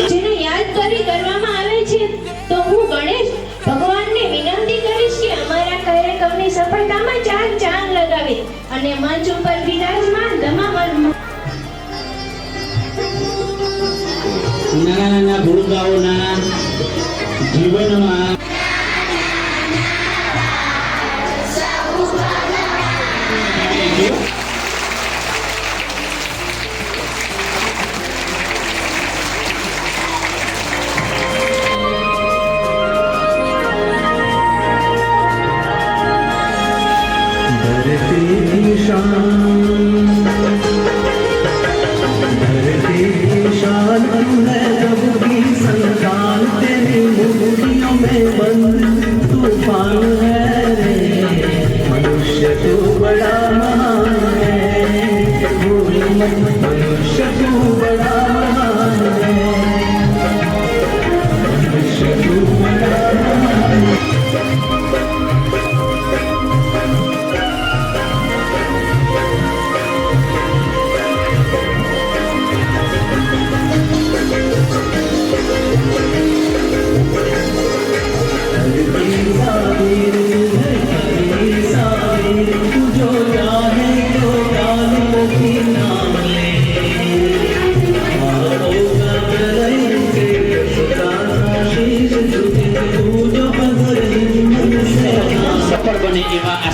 જેને યાદ કરી કરવામાં આવે છે તો હું ગણેશ ભગવાનને વિનંતી કરીશ કે અમારા કાર્યક્રમની સફળતામાં ચાર ચાંદ લગાવે અને મંચ ઉપર બિરાજમાન તમામ નાના ભૂલકાઓના જીવનમાં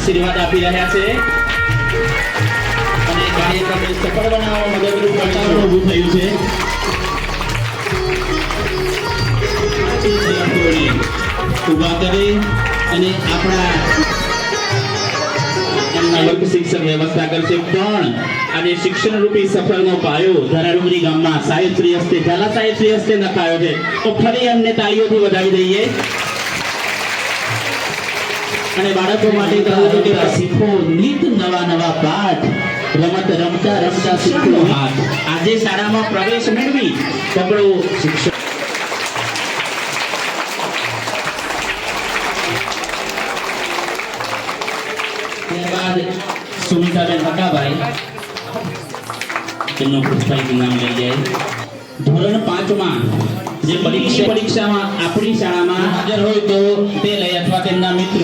આશીર્વાદ આપી રહ્યા છે અને કાર્યક્રમને સફળ બનાવવા મદદરૂપ વાતાવરણ ઊભું થયું છે ઊભા કરી અને આપણા વર્ગ શિક્ષક વ્યવસ્થા કરશે પણ આજે શિક્ષણ રૂપી સફળનો પાયો ધરાડુંગરી ગામમાં સાહેબશ્રી હસ્તે ઝાલા સાહેબશ્રી હસ્તે નખાયો છે તો ફરી એમને તાળીઓથી વધાવી દઈએ અને બાળકો માટે કહું કે શીખો નિત નવા પાઠ રમત રમતા રમતા શીખો હાથ આજે શાળામાં પ્રવેશ મેળવી પકડો શિક્ષણ ત્યારબાદ સુમિતાબેન હકાભાઈ તેમનું પુષ્પાઈ નામ લઈ જાય ધોરણ 5 માં જે પરીક્ષામાં આપણી શાળામાં હાજર હોય તો તે લઈ અથવા તેમના મિત્ર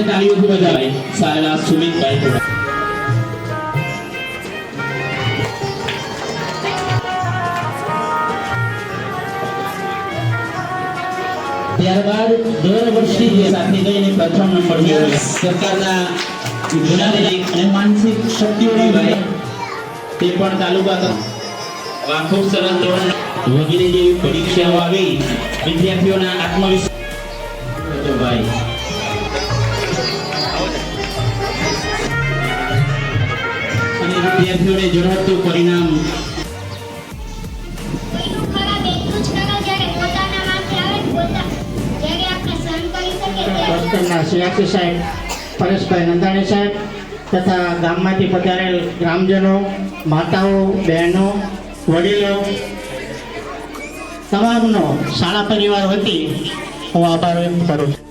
તાળીઓથી બજાવાય સારા સુમિતભાઈ ત્યારબાદ દર વર્ષની સાથે ગઈને પ્રથમ નંબર મેળવ્યો સરકારના શારીરિક અને માનસિક શક્તિઓની ભાઈ તે પણ તાલુકા ખૂબ સરસ ધોરણ વગેરે જેવી પરીક્ષાઓ આવી વિદ્યાર્થીઓના આત્મવિશ્વાસ ભાઈ અને વિદ્યાર્થીઓને ઝડપતું પરિણામ સિયાસી સાહેબ પરેશભાઈ નંદાણી સાહેબ તથા ગામમાંથી પધારેલ ગ્રામજનો માતાઓ બહેનો વડીલો તમામનો શાળા પરિવાર વતી હું આભાર વ્યક્ત કરું છું.